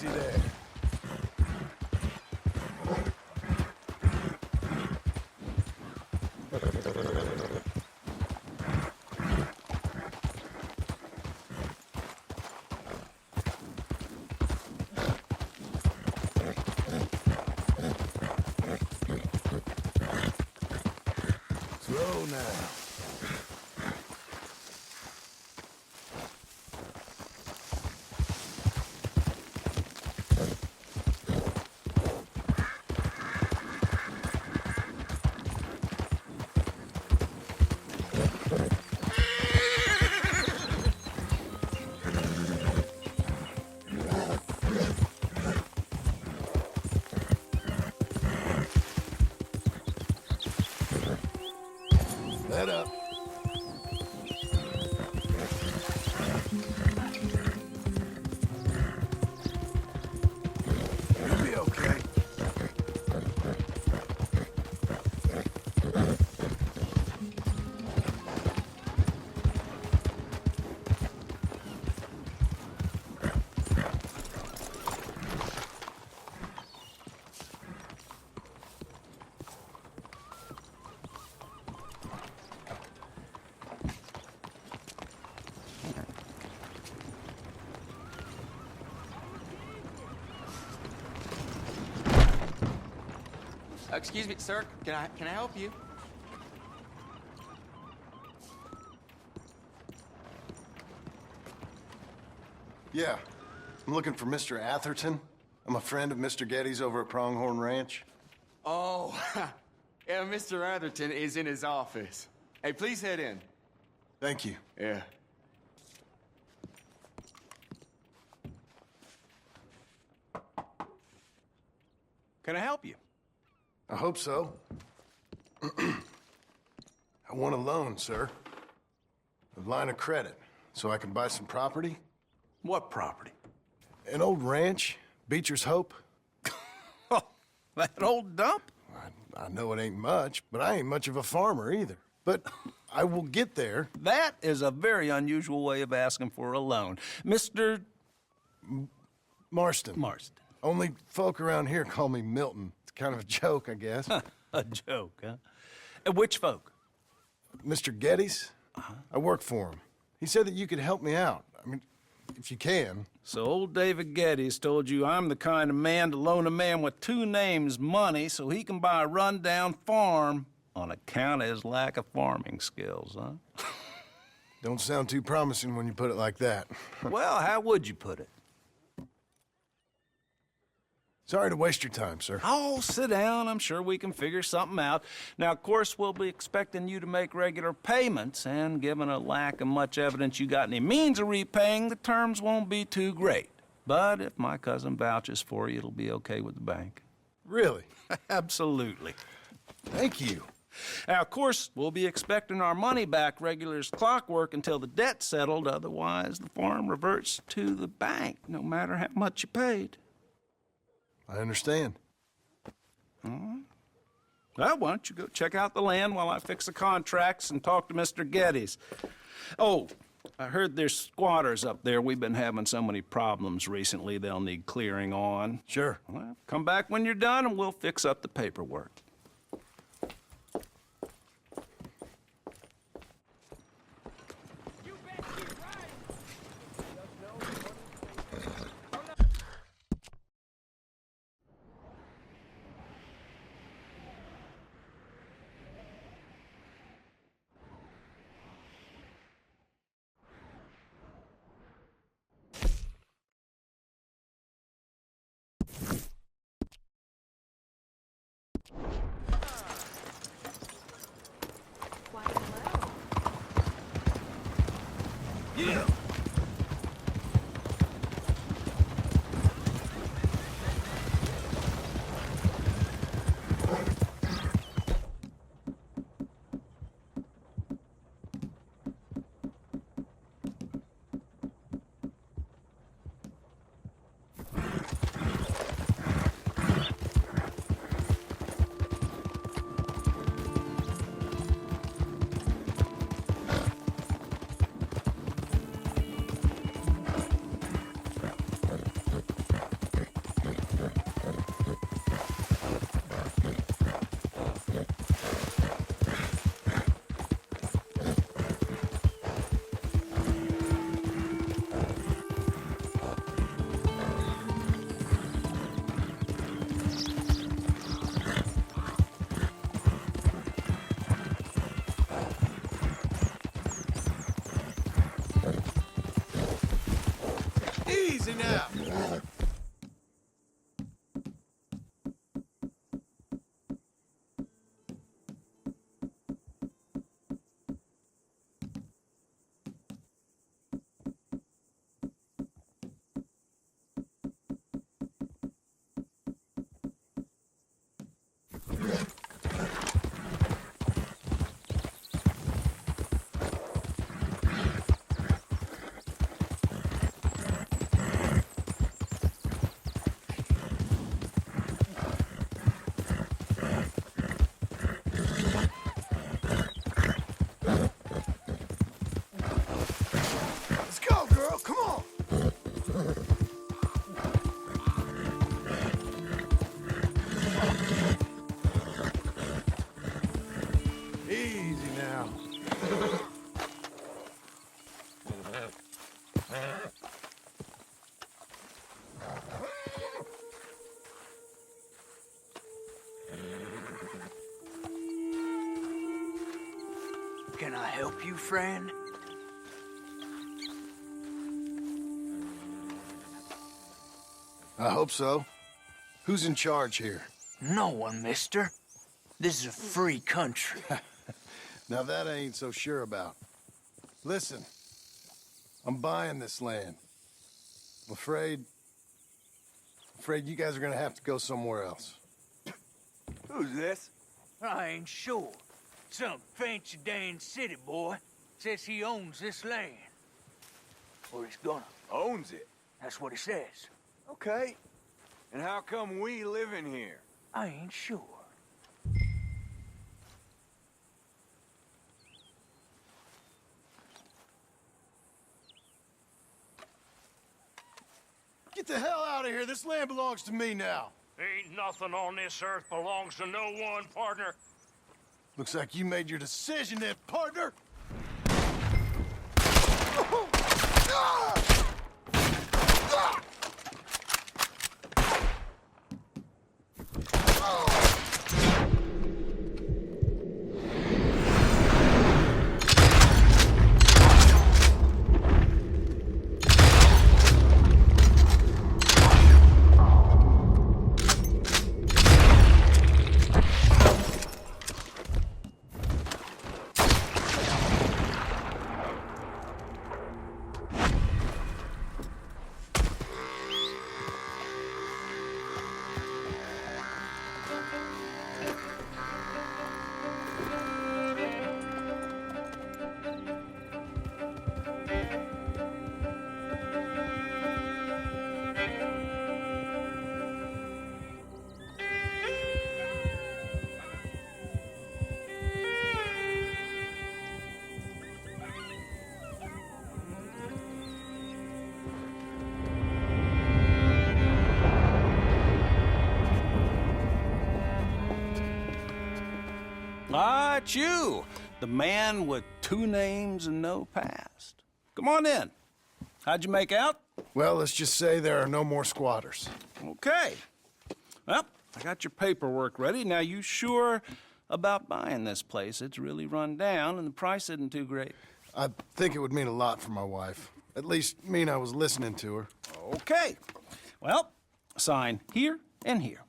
Easy there. Slow now. Let up. You'll be okay. Excuse me, sir. Can I help you? Yeah. I'm looking for Mr. Atherton. I'm a friend of Mr. Getty's over at Pronghorn Ranch. Oh, yeah, Mr. Atherton is in his office. Hey, please head in. Thank you. Yeah. Can I help you? I hope so. I want a loan, sir. A line of credit, so I can buy some property. What property? An old ranch, Beecher's Hope. Oh, that old dump? I know it ain't much, but I ain't much of a farmer either. But I will get there. That is a very unusual way of asking for a loan. Mr. Marston. Marston. Only folk around here call me Milton. It's kind of a joke, I guess. A joke, huh? Which folk? Mr. Getty's? I work for him. He said that you could help me out. I mean, if you can. So old David Geddes told you I'm the kind of man to loan a man with two names money so he can buy a rundown farm on account of his lack of farming skills, huh? Don't sound too promising when you put it like that. Well, how would you put it? Sorry to waste your time, sir. Oh, sit down. I'm sure we can figure something out. Now, of course, we'll be expecting you to make regular payments, and given a lack of much evidence you got any means of repaying, the terms won't be too great. But if my cousin vouches for you, it'll be okay with the bank. Really? Absolutely. Thank you. Now, of course, we'll be expecting our money back regular as clockwork until the debt's settled. Otherwise, the farm reverts to the bank, no matter how much you paid. I understand. Well, why don't you go check out the land while I fix the contracts and talk to Mr. Geddes. Oh, I heard there's squatters up there. We've been having so many problems recently, they'll need clearing on. Sure. Well, come back when you're done and we'll fix up the paperwork. Yeah. Can I help you, friend? I hope so. Who's in charge here? No one, mister. This is a free country. Now that I ain't so sure about. Listen, I'm buying this land. I'm afraid you guys are gonna have to go somewhere else. Who's this? I ain't sure. Some fancy Dan city boy says he owns this land. Or he's gonna. Owns it. That's what he says. Okay. And how come we live in here? I ain't sure. Get the hell out of here. This land belongs to me now. Ain't nothing on this earth belongs to no one, partner. Looks like you made your decision then, partner. Ah, it's you, the man with 2 names and no past. Come on in. How'd you make out? Well, let's just say there are no more squatters. Okay. Well, I got your paperwork ready. Now, you sure about buying this place? It's really run down, and the price isn't too great. I think it would mean a lot for my wife. At least mean I was listening to her. Okay. Well, sign here and here.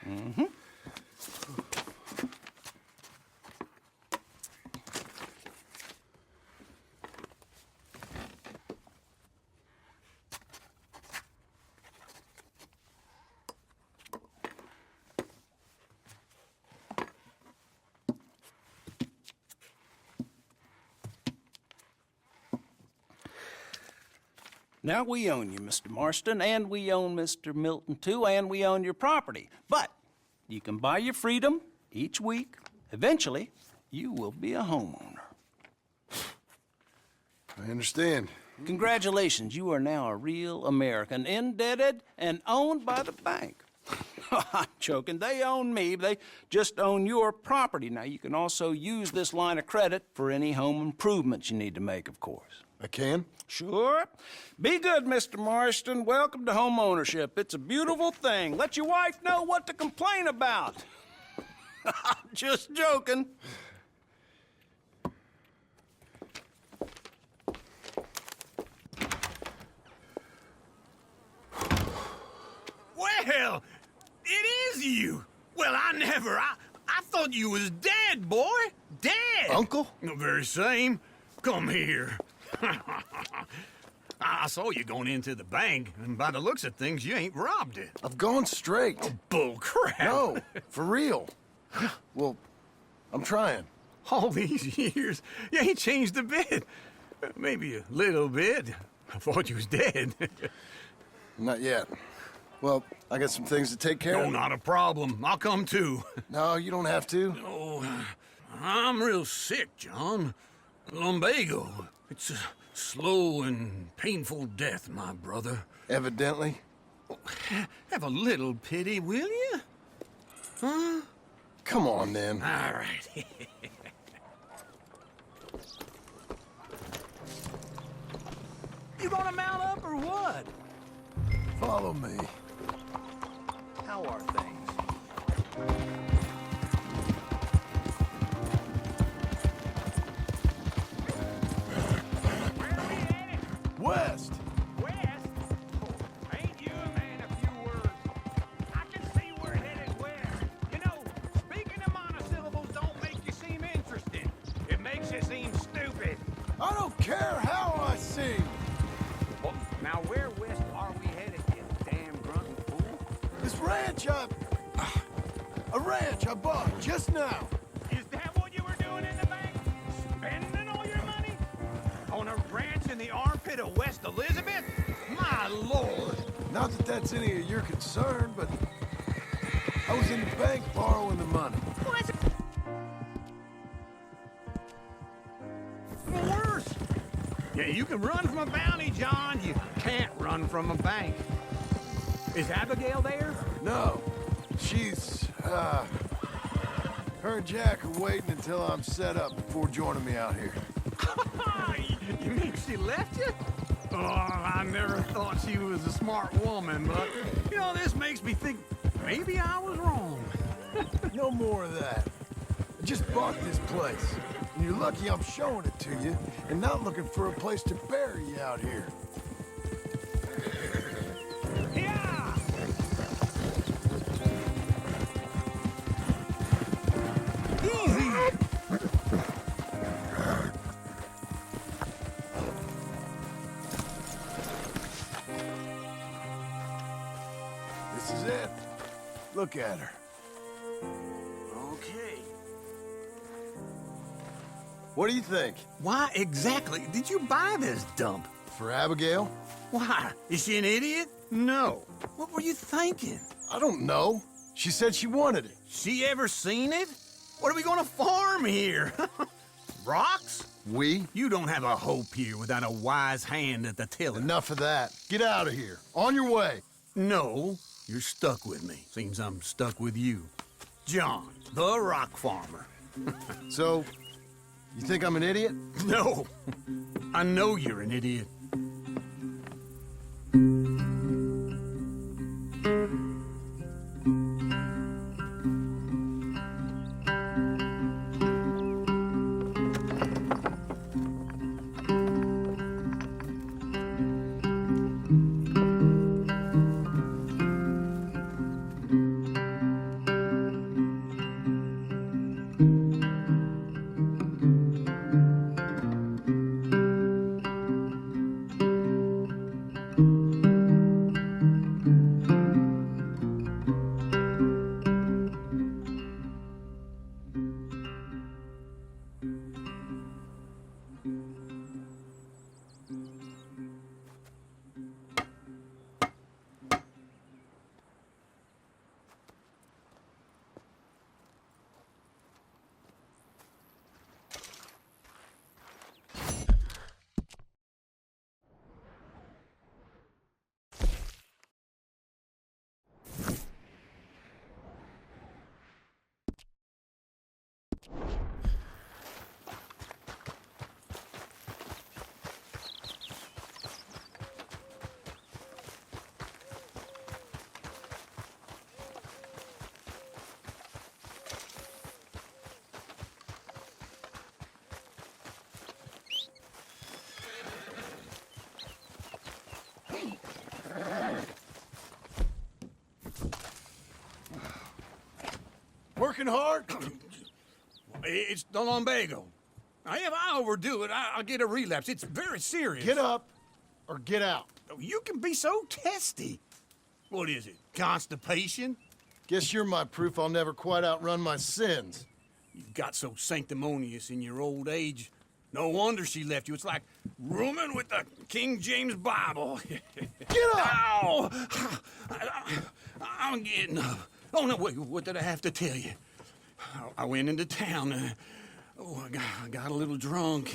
Mm-hmm. Now we own you, Mr. Marston, and we own Mr. Milton, too, and we own your property. But you can buy your freedom each week. Eventually, you will be a homeowner. I understand. Congratulations, you are now a real American, indebted and owned by the bank. I'm joking. They own me. They just own your property. Now, you can also use this line of credit for any home improvements you need to make, of course. I can? Sure. Be good, Mr. Marston. Welcome to home ownership. It's a beautiful thing. Let your wife know what to complain about. Just joking. Well, it is you. Well, I thought you was dead, boy. Dead. Uncle? The very same. Come here. I saw you going into the bank, and by the looks of things, you ain't robbed it. I've gone straight. Bull crap. No, for real. Well, I'm trying. All these years, you ain't changed a bit. Maybe a little bit. I thought you was dead. Not yet. Well, I got some things to take care No, of. not a problem. I'll come too. No, you don't have to. Oh, I'm real sick, John. Lumbago. It's a slow and painful death, my brother. Evidently. Have a little pity, will you? Huh? Come on, then. All right. You gonna mount up or what? Follow me. How are things? West! West? Oh, ain't you a man of few words? I can see we're headed west. You know, speaking of monosyllables don't make you seem interesting. It makes you seem stupid. I don't care how I sing! Well, now where west are we headed, you damn grunting fool? This ranch a ranch I bought just now. Is that what you were doing in the bank? Spending all your money? On a ranch in the armpit of West Elizabeth? My lord! Not that that's any of your concern, but I was in the bank borrowing the money. What's worse? Yeah, you can run from a bounty, John. You can't run from a bank. Is Abigail there? No, she's, her and Jack are waiting until I'm set up before joining me out here. You mean she left you? Oh, I never thought she was a smart woman, but, you know, this makes me think maybe I was wrong. No more of that. I just bought this place, and you're lucky I'm showing it to you and not looking for a place to bury you out here. Yeah! Easy! This is it. Look at her. Okay. What do you think? Why exactly did you buy this dump? For Abigail? Why? Is she an idiot? No. What were you thinking? I don't know. She said she wanted it. She ever seen it? What are we gonna farm here? Rocks? We? You don't have a hope here without a wise hand at the tiller. Enough of that. Get out of here. On your way. No, you're stuck with me. Seems I'm stuck with you. John, the rock farmer. So, you think I'm an idiot? No, I know you're an idiot. Working hard? It's the lumbago. Now, if I overdo it, I'll get a relapse. It's very serious. Get up or get out. You can be so testy. What is it, constipation? Guess you're my proof I'll never quite outrun my sins. You got so sanctimonious in your old age. No wonder she left you. It's like rooming with the King James Bible. Get up! Ow! I'm getting up. Oh, no, wait, what did I have to tell you? I went into town. I got a little drunk.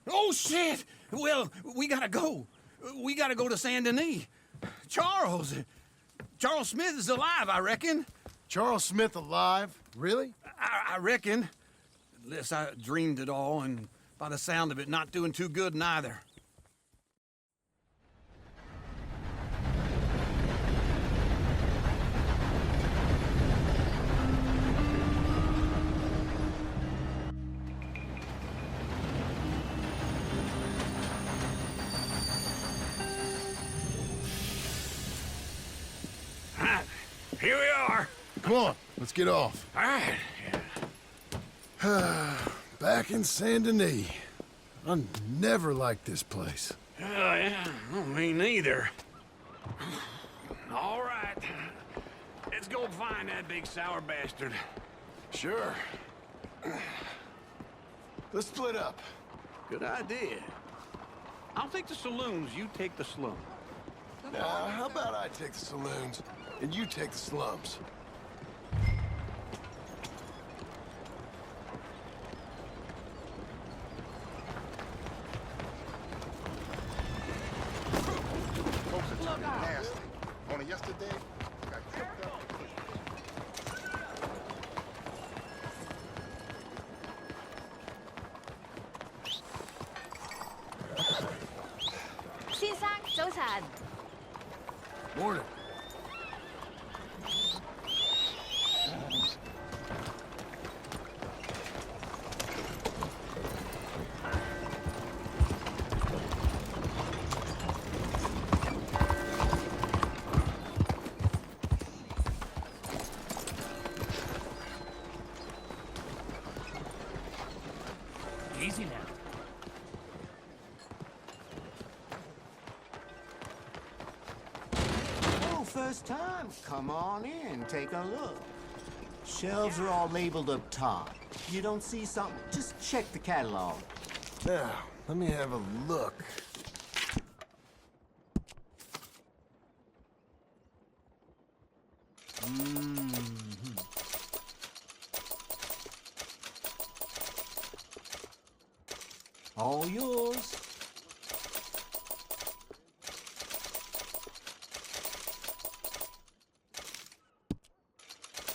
Oh, shit! Well, we gotta go. We gotta go to Saint Denis. Charles Smith is alive, I reckon. Charles Smith alive? Really? I reckon. Unless I dreamed it all, and by the sound of it, not doing too good neither. here we are. Come on, let's get off. All right. Back in Saint Denis. I never liked this place. Yeah, well, me neither. All right. Let's go find that big sour bastard. Sure. Let's split up. Good idea. I'll take the saloons, you take the slum. Now, how about I take the saloons and you take the slums? Nasty. Only yesterday, I got tripped up. 先生，早晨。 Morning. Easy now. Oh, first time. Come on in, take a look. Shelves are all labeled up top. You don't see something, just check the catalog. Now, let me have a look. All yours.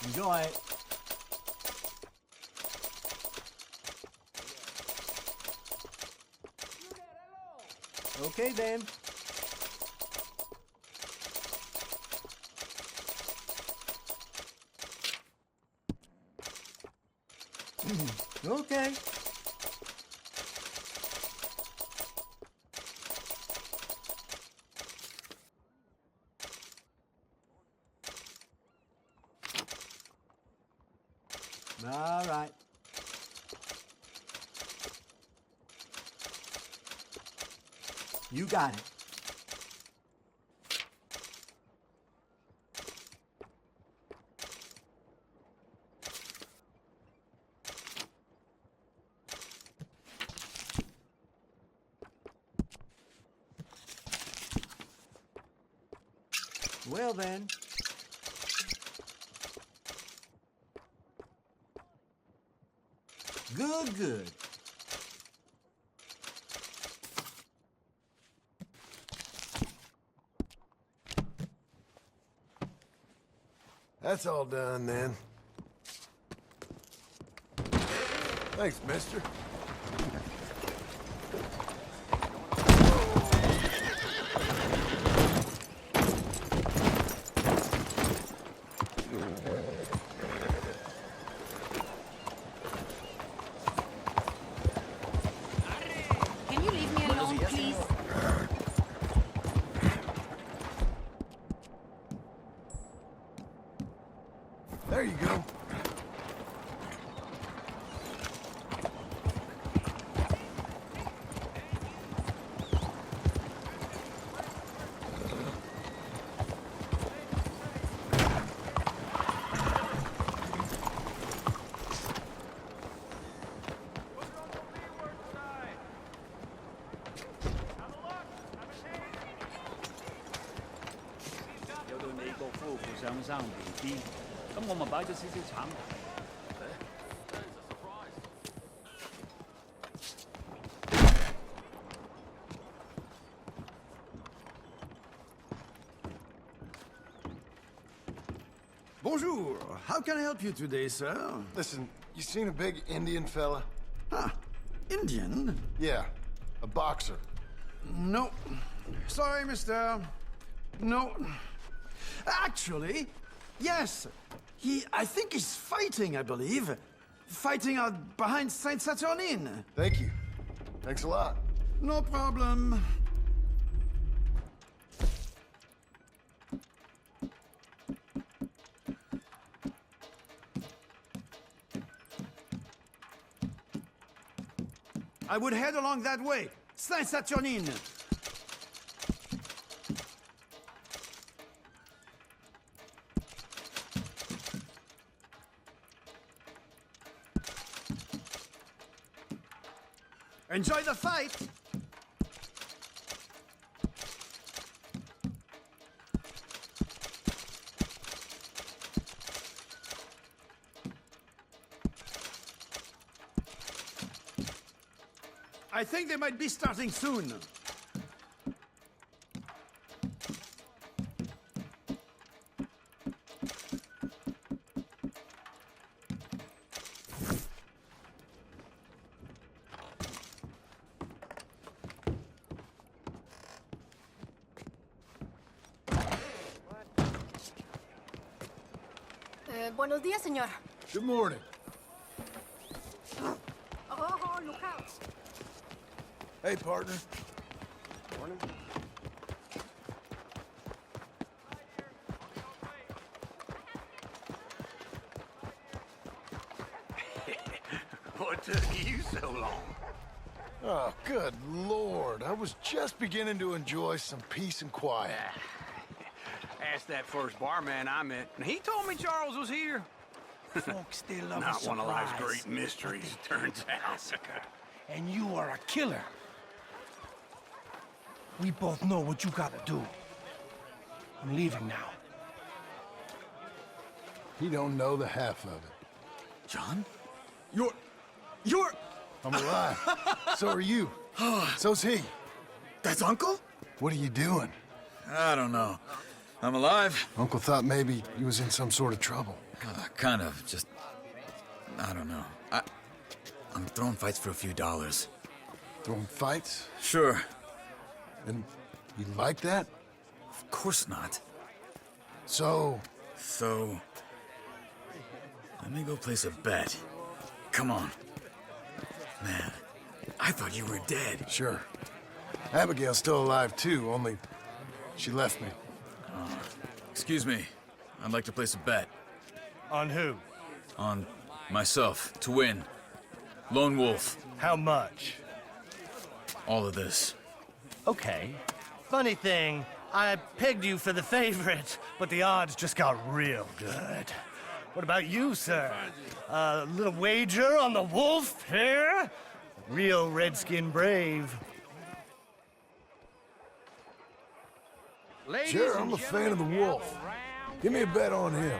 Enjoy it. Okay then. Okay. All right. You got it. Well then. Good, good. That's all done then. Thanks, mister. Can you leave me alone, please? There you go. Bonjour. How can I help you today, sir? Listen, you seen a big Indian fella? Ah, Indian? Yeah, a boxer. No. Sorry, mister. No. Actually, yes. I think he's fighting, I believe. Fighting out behind Saint Saturnine. Thank you. Thanks a lot. No problem. I would head along that way. Saint-Saturnine. Enjoy the fight! I think they might be starting soon. Buenos días, señor. Good morning. Oh, look out. Hey, partner. Morning. What took you so long? Oh, good Lord. I was just beginning to enjoy some peace and quiet. Asked that first barman I met, and he told me Charles was here. Folks still love Not a one of life's surprise. great mysteries, turns out. And you are a killer. We both know what you gotta do. I'm leaving now. He don't know the half of it. John? You're... I'm alive. So are you. So's he. That's Uncle? What are you doing? I don't know. I'm alive. Uncle thought maybe he was in some sort of trouble. Kind of. Just... I don't know. I'm throwing fights for a few dollars. Throwing fights? Sure. And you like that? Of course not. So, let me go place a bet. Come on. Man, I thought you were dead. sure. Abigail's still alive too, only she left me. Excuse me. I'd like to place a bet. On who? On myself, to win. Lone Wolf. How much? All of this. Okay. Funny thing, I pegged you for the favorite, but the odds just got real good. What about you, sir? A little wager on the wolf here? Real redskin brave. Ladies Sure, and I'm a fan of the gentlemen, wolf. gather round, Give me a bet on him.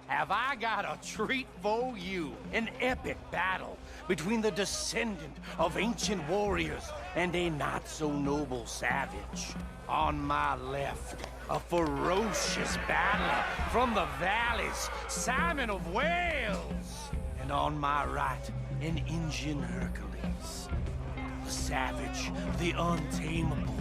Have I got a treat for you? An epic battle between the descendant of ancient warriors and a not-so-noble savage. On my left, a ferocious battler from the valleys, Simon of Wales. And on my right, an Indian Hercules. The savage, the untamable,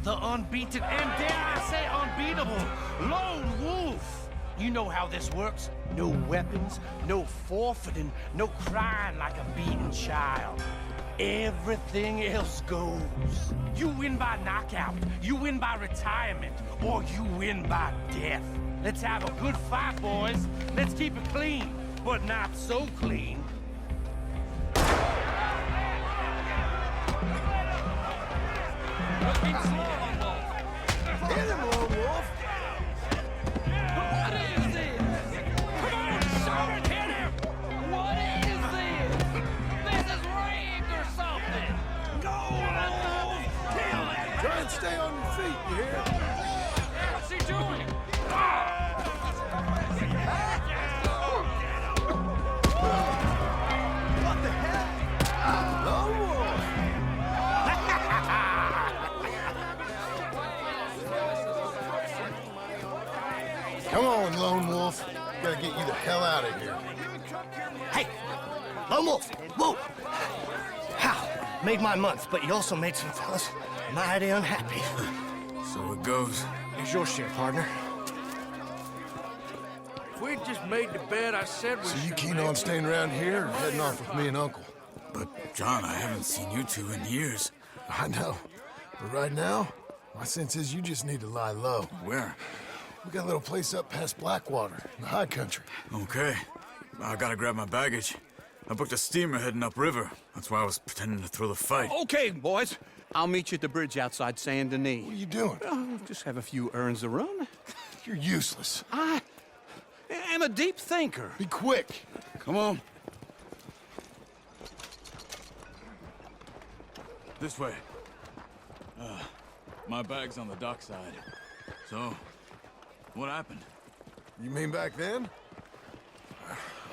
the unbeaten, and dare I say unbeatable, Lone Wolf. You know how this works. No weapons, no forfeiting, no crying like a beaten child. Everything else goes. You win by knockout, you win by retirement, or you win by death. Let's have a good fight, boys. Let's keep it clean, but not so clean. Looking slow, Wolf. Hit him, Lone Wolf! What is this? Come on, Sergeant, hit him! What is this? This is rigged or something! Go, Wolf! Kill him! Try and stay on your feet, you hear? What's he doing? What the hell? Lone Wolf! Come on, Lone Wolf. Gotta get you the hell out of here. Hey! Lone Wolf! Whoa! How? Made my month, but you also made some fellas mighty unhappy. So it goes. Here's your share, partner. If we just made the bed I said we So you keen on staying around here or heading off with me and Uncle? But, John, I haven't seen you two in years. I know. But right now, my sense is you just need to lie low. Where? We got a little place up past Blackwater, in the high country. Okay. I gotta grab my baggage. I booked a steamer heading upriver. That's why I was pretending to throw the fight. Okay, boys. I'll meet you at the bridge outside Saint Denis. What are you doing? Oh, just have a few errands to run. You're useless. I am a deep thinker. Be quick. Come on. This way. My bag's on the dockside. So, what happened? You mean back then?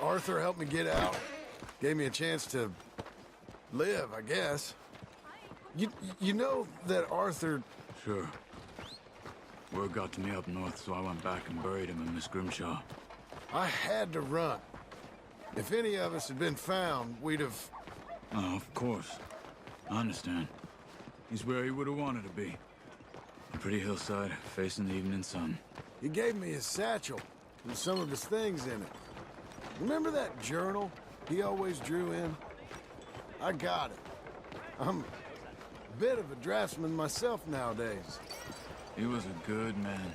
Arthur helped me get out. Gave me a chance to live, I guess. You know that Arthur... Sure. Word got to me up north, so I went back and buried him in Miss Grimshaw. I had to run. If any of us had been found, we'd have... Oh, of course. I understand. He's where he would have wanted to be. A pretty hillside, facing the evening sun. He gave me his satchel and some of his things in it. Remember that journal he always drew in? I got it. I'm a bit of a draftsman myself nowadays. He was a good man.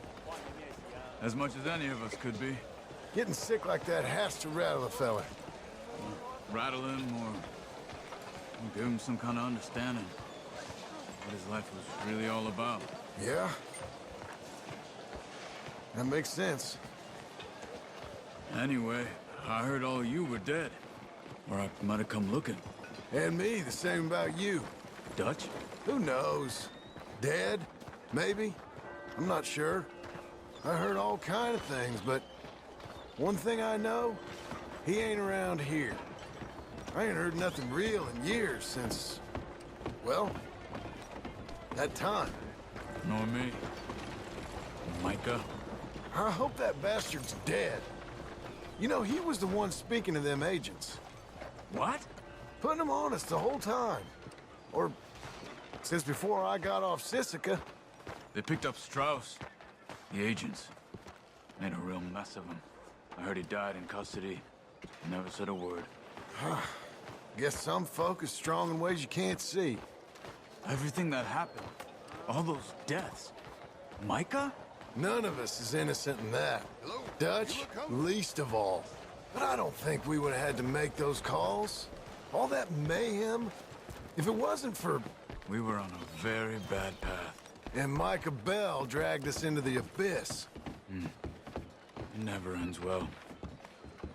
As much as any of us could be. Getting sick like that has to rattle a fella. Rattle him or give him some kind of understanding. What his life was really all about. Yeah? That makes sense. Anyway, I heard all you were dead. Or I might have come looking. And me, the same about you. Dutch? Who knows? Dead? Maybe? I'm not sure. I heard all kind of things, but one thing I know, he ain't around here. I ain't heard nothing real in years since, well, that time. Nor me. Micah? I hope that bastard's dead. You know, he was the one speaking to them agents. What? Putting them on us the whole time. Or since before I got off Sisika. They picked up Strauss. The agents. Made a real mess of him. I heard he died in custody. Never said a word. Guess some folk is strong in ways you can't see. Everything that happened. All those deaths. Micah? None of us is innocent in that. Dutch, least of all. But I don't think we would have had to make those calls. All that mayhem. If it wasn't for... We were on a very bad path. And Micah Bell dragged us into the abyss. It never ends well.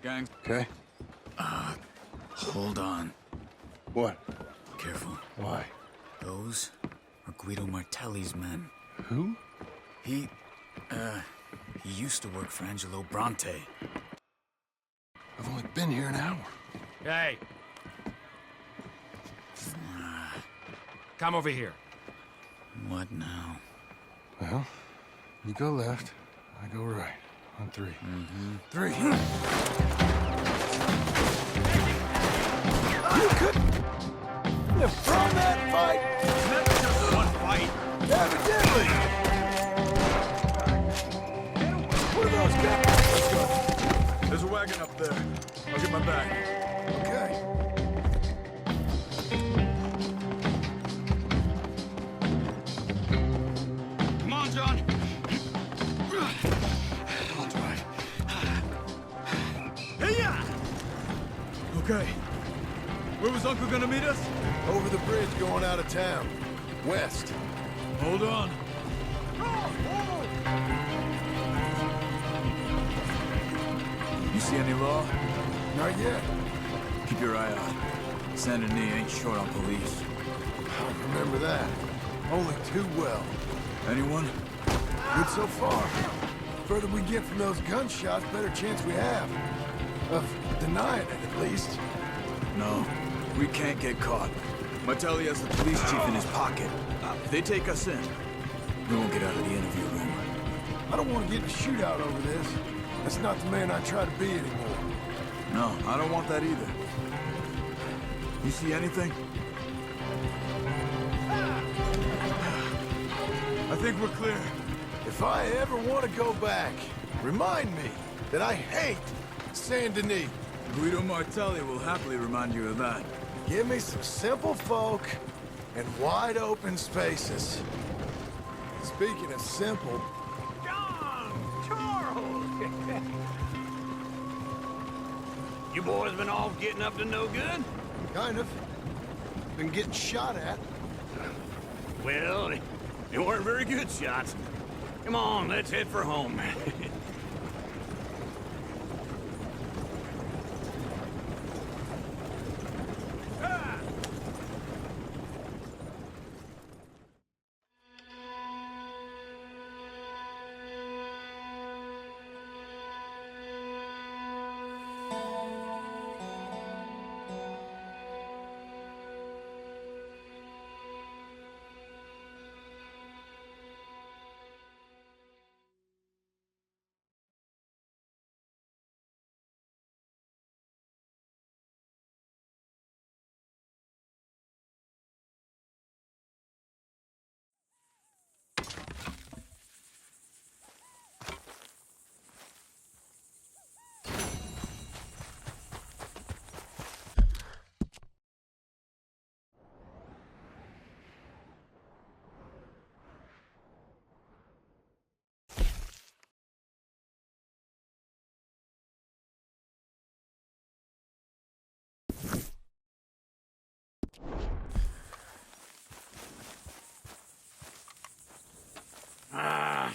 Gang. Okay. Hold on. What? Careful. Why? Those are Guido Martelli's men. Who? He used to work for Angelo Bronte. I've only been here an hour. Hey. Come over here. What now? Well, you go left, I go right. On three. Three. You couldn't have thrown that fight. That's just one fight. Evidently. What are those guys? Let's go. There's a wagon up there. I'll get my bag. Okay. Come on, John. I'll try. Hey-ya! Okay. Where was Uncle gonna meet us? Over the bridge going out of town. West. Hold on. You see any law? Not yet. Keep your eye out. Saint Denis ain't short on police. I remember that. Only too well. Anyone? Good so far. Further we get from those gunshots, better chance we have. Of denying it, at least. No. We can't get caught. Martelli has the police chief in his pocket. If they take us in, we won't get out of the interview room. I don't want to get in a shootout over this. That's not the man I try to be anymore. No, I don't want that either. You see anything? I think we're clear. If I ever want to go back, remind me that I hate Saint Denis. Guido Martelli will happily remind you of that. Give me some simple folk and wide open spaces. Speaking of simple, John! Charles! You boys been all getting up to no good? Kind of. Been getting shot at. Well, they weren't very good shots. Come on, let's head for home.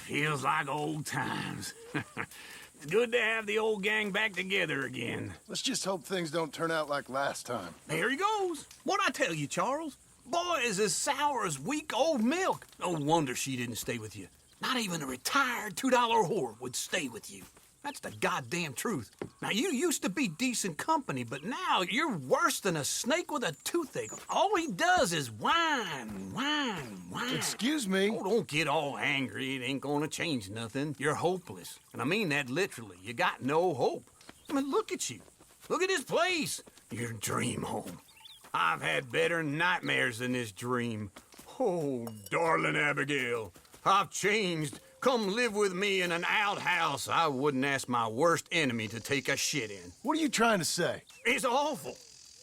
Feels like old times. It's good to have the old gang back together again. Let's just hope things don't turn out like last time. There he goes. What'd I tell you, Charles? Boy is as sour as week-old milk. No wonder she didn't stay with you. Not even a retired $2 whore would stay with you. That's the goddamn truth. Now, you used to be decent company, but now you're worse than a snake with a toothache. All he does is whine, whine, whine. Excuse me? Oh, don't get all angry. It ain't gonna change nothing. You're hopeless. And I mean that literally. You got no hope. I mean, look at you. Look at this place. Your dream home. I've had better nightmares than this dream. Oh, darling Abigail, I've changed. Come live with me in an outhouse I wouldn't ask my worst enemy to take a shit in. What are you trying to say? It's awful.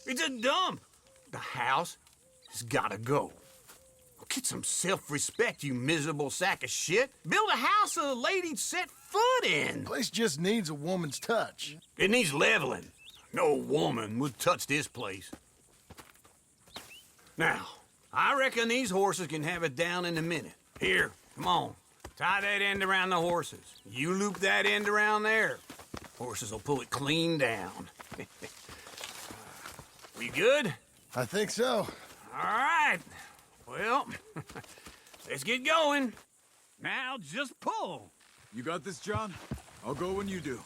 It's a dump. The house has gotta go. Get some self-respect, you miserable sack of shit. Build a house a lady'd set foot in. Place just needs a woman's touch. It needs leveling. No woman would touch this place. Now, I reckon these horses can have it down in a minute. Here, come on. Tie that end around the horses. You loop that end around there. Horses will pull it clean down. We good? I think so. All right. Well, let's get going. Now just pull. You got this, John? I'll go when you do.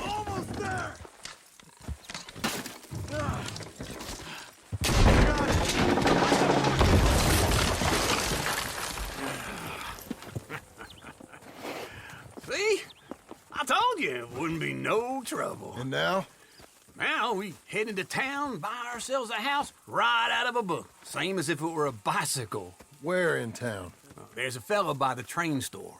Almost there! See? I told you it wouldn't be no trouble. And now? Now we head into town, buy ourselves a house right out of a book. Same as if it were a bicycle. Where in town? There's a fella by the train store.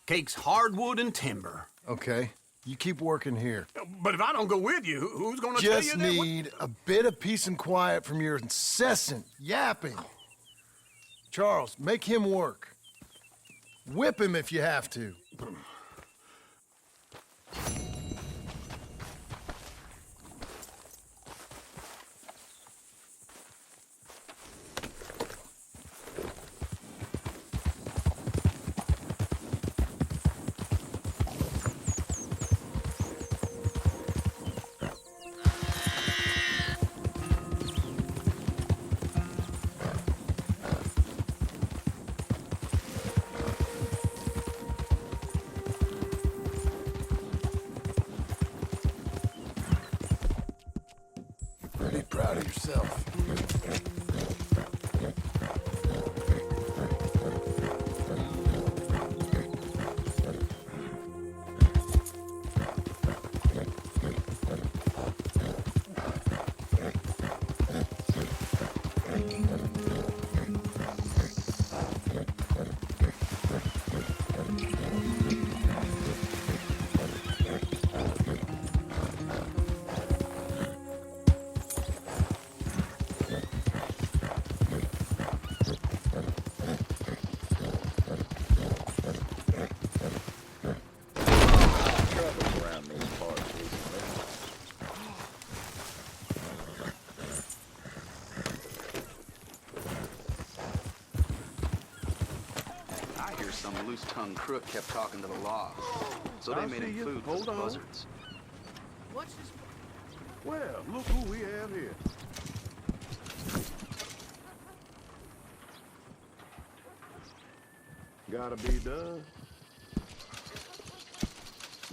Cakes hardwood and timber. Okay. You keep working here. But if I don't go with you, who's gonna tell you Just that? need a bit of peace and quiet from your incessant yapping. Charles, make him work. Whip him if you have to. Be proud of yourself. loose-tongued crook kept talking to the law. So they made him food for the buzzards. What's this? Well, look who we have here. Gotta be done.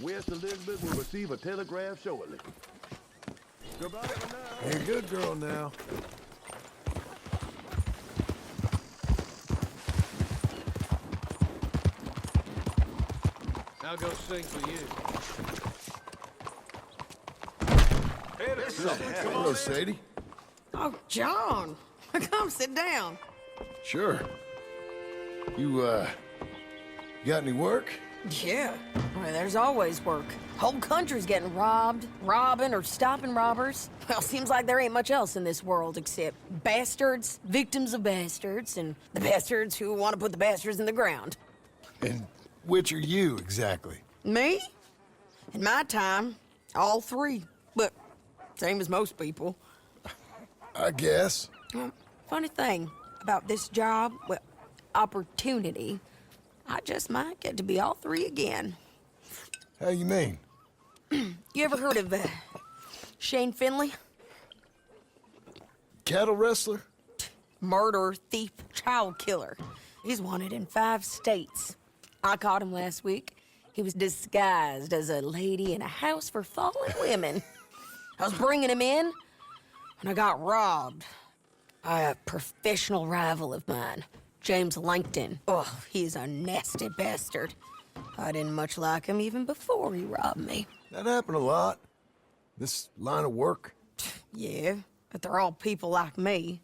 West Elizabeth will receive a telegraph shortly. Goodbye for now. You're a good girl now. I'll go sing for you. Hello, Sadie. Oh, John. Come sit down. Sure. You got any work? Yeah. Well, there's always work. Whole country's getting robbed, robbing, or stopping robbers. Well, seems like there ain't much else in this world except bastards, victims of bastards, and the bastards who want to put the bastards in the ground. And which are you, exactly? Me? In my time, all three. But same as most people. I guess. Funny thing about this job, well, opportunity, I just might get to be all three again. How you mean? You ever heard of Shane Finley? Cattle wrestler? Murderer, thief, child killer. He's wanted in 5 states. I caught him last week. He was disguised as a lady in a house for fallen women. I was bringing him in, and I got robbed by a professional rival of mine, James Langton. Oh, he's a nasty bastard. I didn't much like him even before he robbed me. That happened a lot. This line of work. Yeah, but they're all people like me.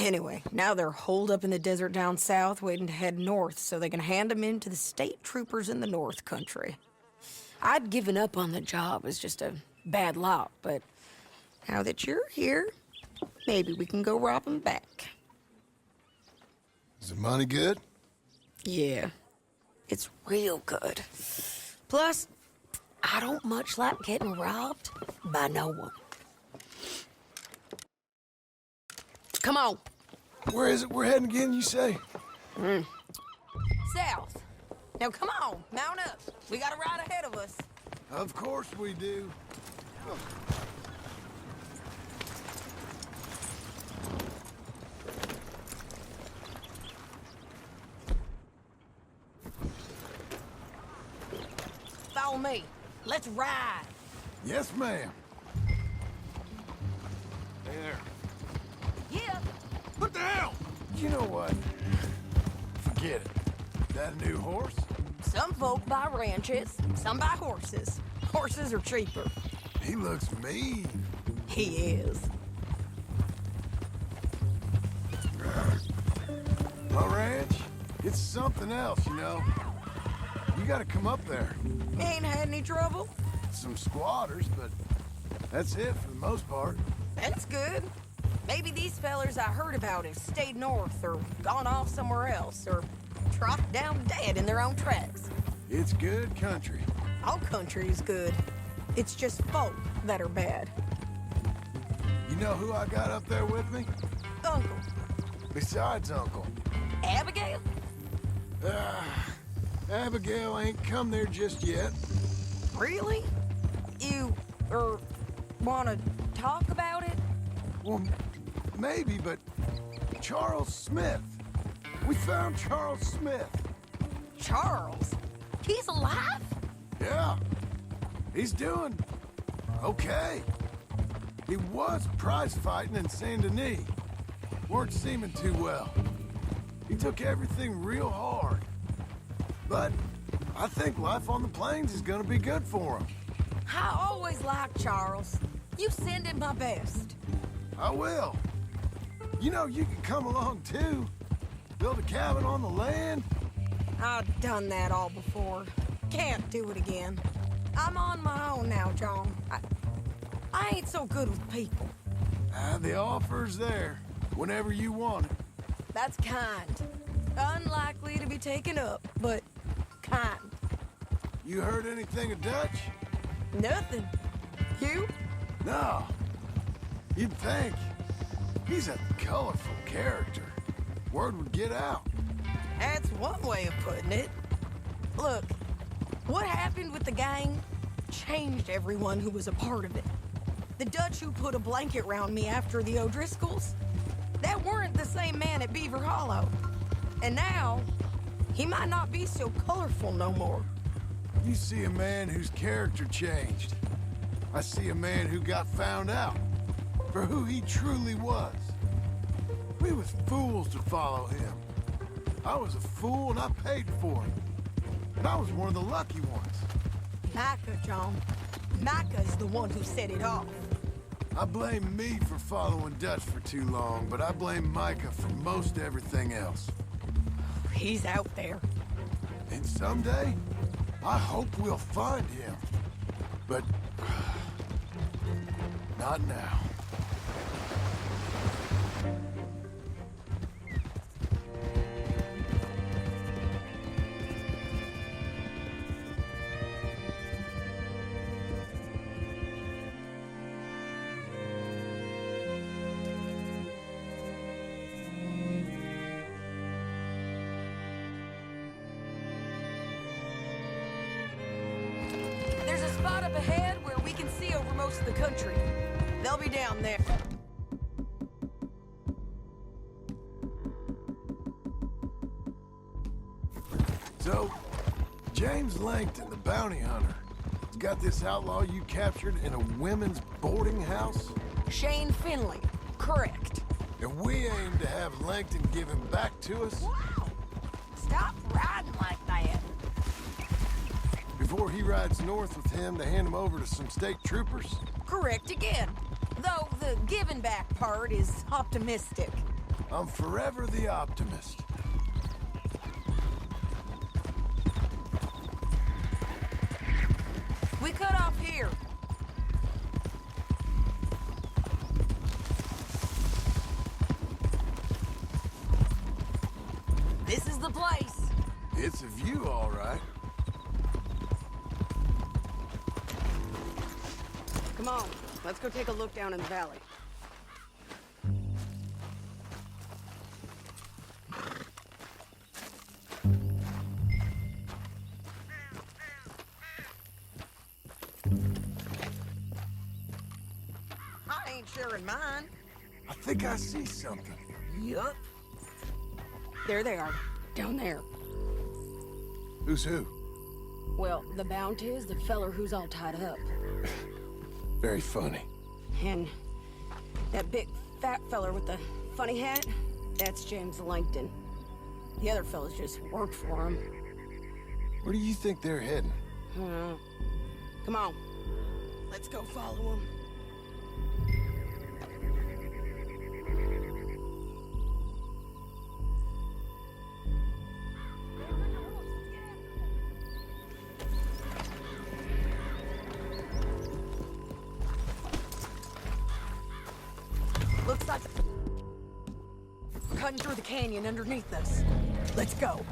Anyway, now they're holed up in the desert down south, waiting to head north so they can hand them in to the state troopers in the north country. I'd given up on the job as just a bad lot, but now that you're here, maybe we can go rob them back. Is the money good? Yeah, it's real good. Plus, I don't much like getting robbed by no one. Come on. Where is it we're heading again, you say? South. Now come on, mount up. We got a ride ahead of us. Of course we do. Follow me. Let's ride. Yes, ma'am. There. Yeah. What the hell? You know what? Forget it. That a new horse? Some folk buy ranches, some buy horses. Horses are cheaper. He looks mean. He is. My ranch, it's something else, you know. You gotta come up there. Ain't had any trouble? Some squatters, but that's it for the most part. That's good. Maybe these fellers I heard about have stayed north or gone off somewhere else or dropped down dead in their own tracks. It's good country. All country is good. It's just folk that are bad. You know who I got up there with me? Uncle. Besides Uncle. Abigail? Abigail ain't come there just yet. Really? You, wanna talk about it? Well, maybe, but Charles Smith. We found Charles Smith. Charles? He's alive? Yeah. He's doing okay. He was prize fighting in Saint Denis. Weren't seeming too well. He took everything real hard. But I think life on the plains is gonna be good for him. I always liked Charles. You send him my best. I will. You know, you can come along too. Build a cabin on the land. I've done that all before. Can't do it again. I'm on my own now, John. I ain't so good with people. The offer's there, whenever you want it. That's kind. Unlikely to be taken up, but kind. You heard anything of Dutch? Nothing. You? No. You'd think. He's a colorful character. Word would get out. That's one way of putting it. Look, what happened with the gang changed everyone who was a part of it. The Dutch who put a blanket round me after the O'Driscolls, that weren't the same man at Beaver Hollow. And now, he might not be so colorful no more. You see a man whose character changed. I see a man who got found out for who he truly was. We was fools to follow him. I was a fool and I paid for it. But I was one of the lucky ones. Micah, John. Micah's the one who set it off. I blame me for following Dutch for too long, but I blame Micah for most everything else. He's out there. And someday, I hope we'll find him. But not now. There's a spot up ahead where we can see over most of the country. They'll be down there. So, James Langton, the bounty hunter, has got this outlaw you captured in a women's boarding house? Shane Finley, correct. And we aim to have Langton give him back to us? Wow! Stop riding like that. Before he rides north with him to hand him over to some state troopers? Correct again. Though the giving back part is optimistic. I'm forever the optimist. We cut off here. This is the place. It's a view, all right. Come on, let's go take a look down in the valley. I ain't sharing mine. I think I see something. Yup. There they are, down there. Who's who? Well, the bounty is the feller who's all tied up. Very funny. And that big fat feller with the funny hat, that's James Langton. The other fellas just work for him. Where do you think they're heading? Come on, let's go follow him. Looks like we're cutting through the canyon underneath us. Let's go.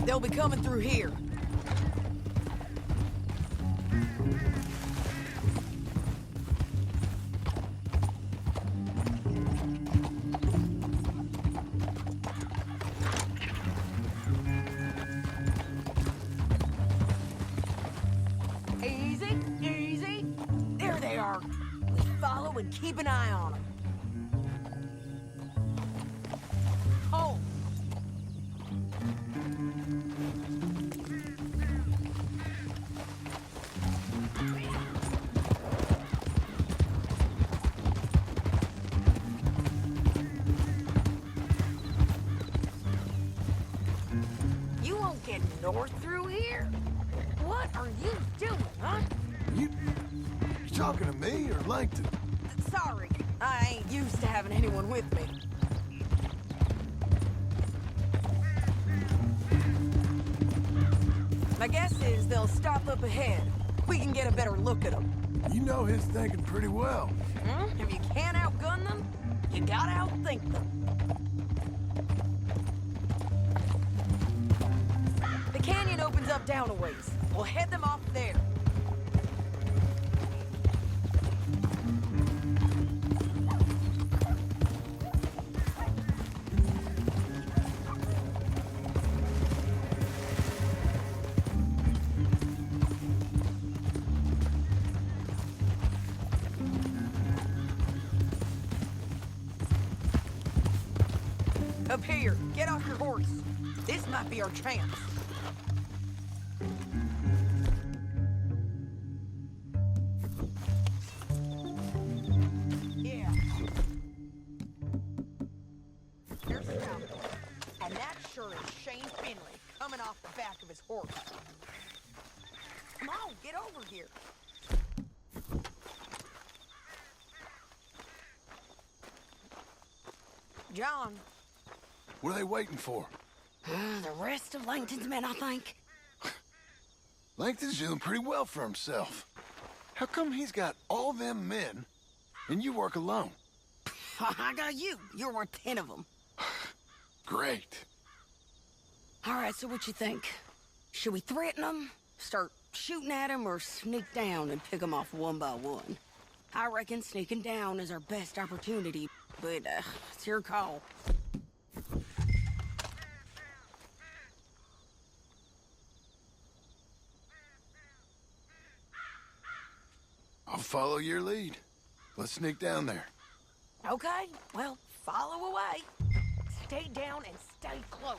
They'll be coming through here. Easy, easy. There they are. We follow and keep an eye on them. Oh. You won't get north through here? What are you doing, huh? You talking to me or Langton? Sorry, I ain't used to having anyone with me. My guess is they'll stop up ahead. We can get a better look at them. You know his thinking pretty well. If you can't outgun them, you gotta outthink them. The canyon opens up down a ways. We'll head them off there. Up here, get off your horse. This might be our chance. Yeah. There's Scout. And that sure is Shane Finley coming off the back of his horse. Come on, get over here. John. What are they waiting for? The rest of Langton's men, I think. Langton's doing pretty well for himself. How come he's got all them men and you work alone? I got you. You're worth 10 of them. Great. All right, so what you think? Should we threaten them, start shooting at them, or sneak down and pick them off one by one? I reckon sneaking down is our best opportunity, but it's your call. I'll follow your lead. Let's sneak down there. Okay, well, follow away. Stay down and stay close.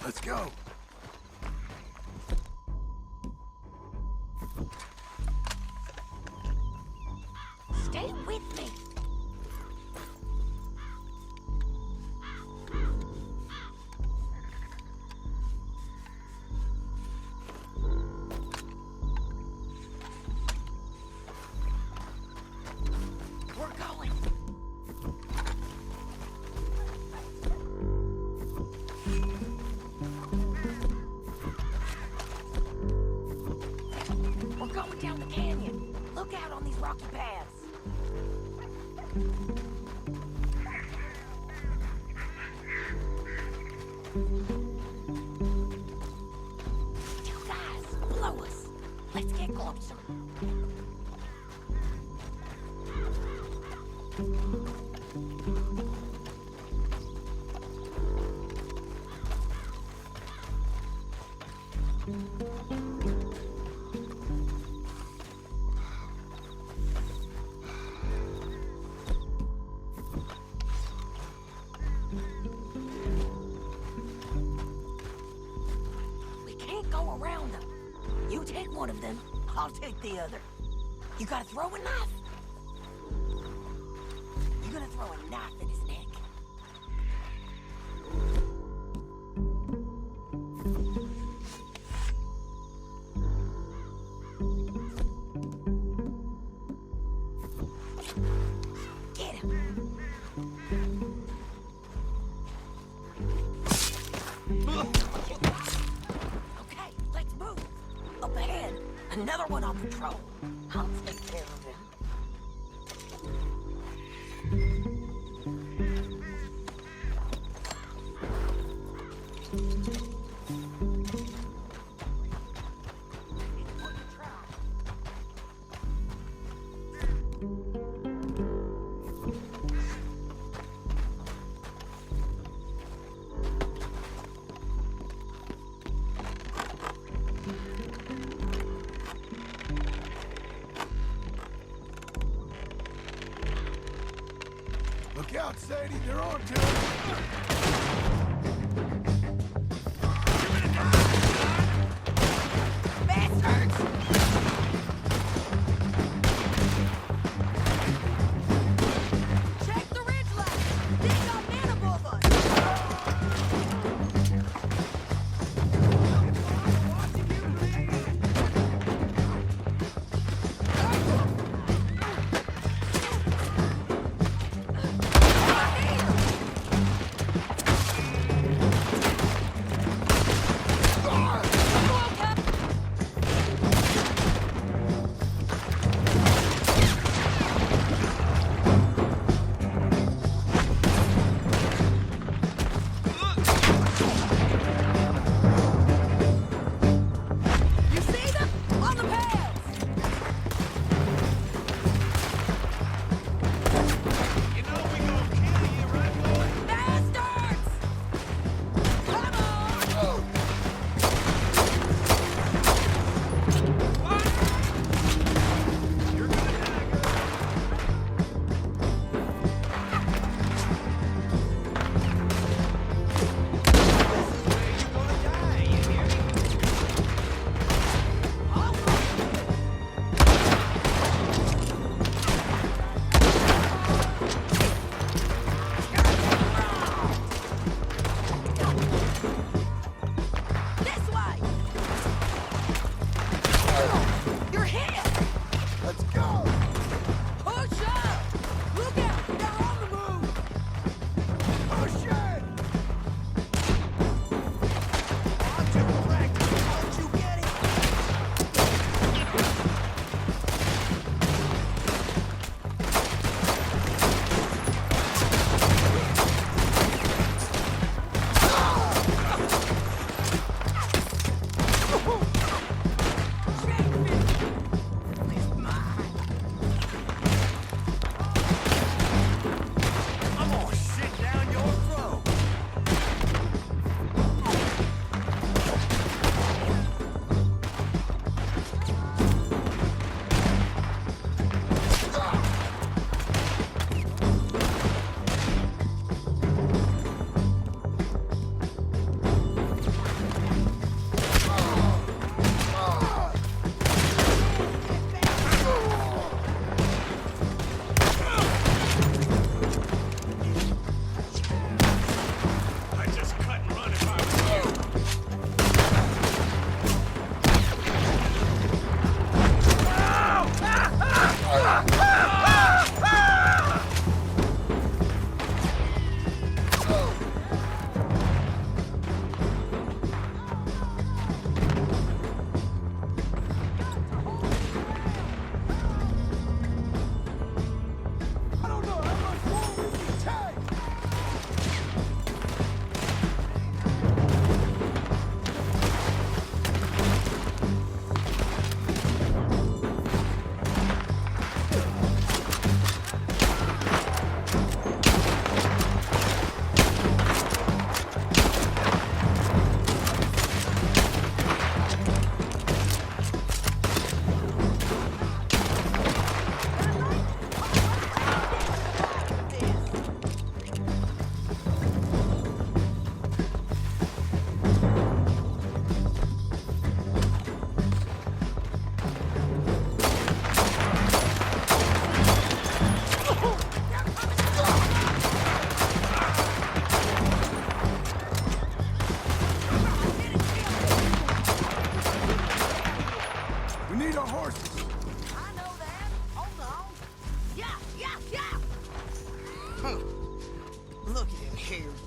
Let's go. Stay with me. We're going. We're going down the canyon. Look out on these rocky paths. You guys, blow us. Let's get closer. We can't go around them. You take one of them, I'll take the other. You gotta throw a knife. You're gonna throw a knife in his neck. Get him. Okay, let's move. Up ahead, another one on patrol. I'll take care of him. Look out, Sadie, they're on to us. Bastards! Check the ridge line! They got men above us!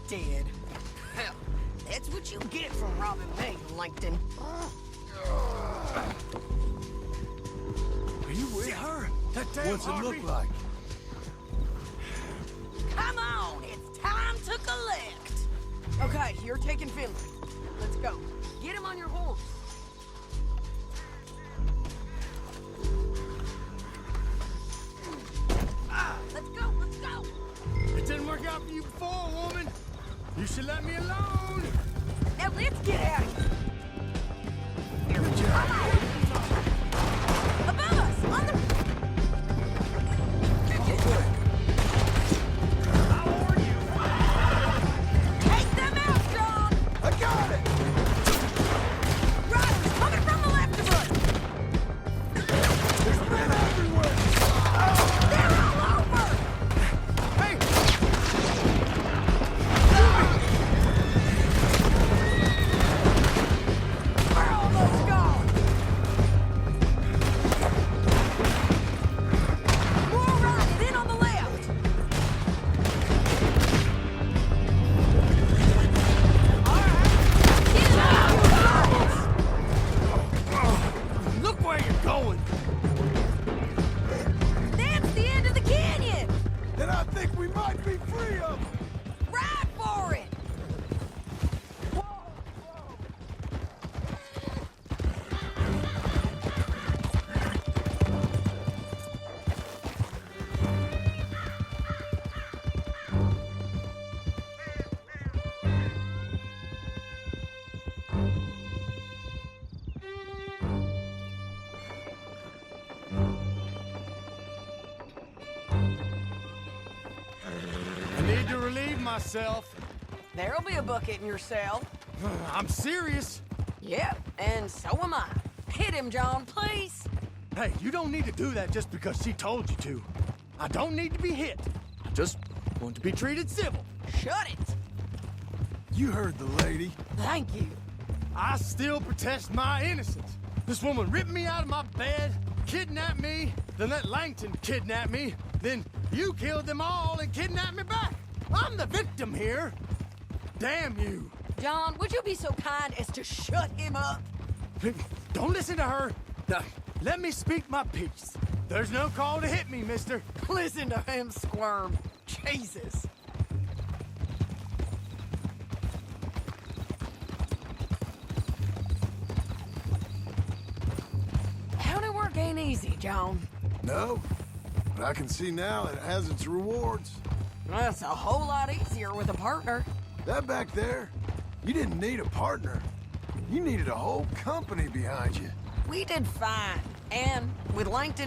dead. Hell, that's what you get for robbing me, Langton. Are you with her? That damn What's it Harvey? look like? Come on, it's time to collect. Okay, you're taking Finley. Let's go. Get him on your horse. Let's go, let's go. It didn't work out for you before, woman. You should let me alone. Now let's get out of here. Good job. Above us, on the... Take them out, John! I got it! Riders coming from the left of us! There's men everywhere! They're all over! Hey! We're almost gone! More riding in on the left! Look where you're going. That's the end of the canyon! And I think we might be free of them! Ride for it! I need to relieve myself. There'll be a bucket in your cell. I'm serious. Yep, and so am I. Hit him, John, please. Hey, you don't need to do that just because she told you to. I don't need to be hit. I just want to be treated civil. Shut it. You heard the lady. Thank you. I still protest my innocence. This woman ripped me out of my bed, kidnapped me, then let Langton kidnap me, then you killed them all and kidnapped me back. I'm the victim here. Damn you. John, would you be so kind as to shut him up? Don't listen to her. Now, let me speak my piece. There's no call to hit me, mister. Listen to him squirm. Jesus. County work ain't easy, John. No, but I can see now that it has its rewards. That's a whole lot easier with a partner. That back there, you didn't need a partner. You needed a whole company behind you. We did fine. And with Langton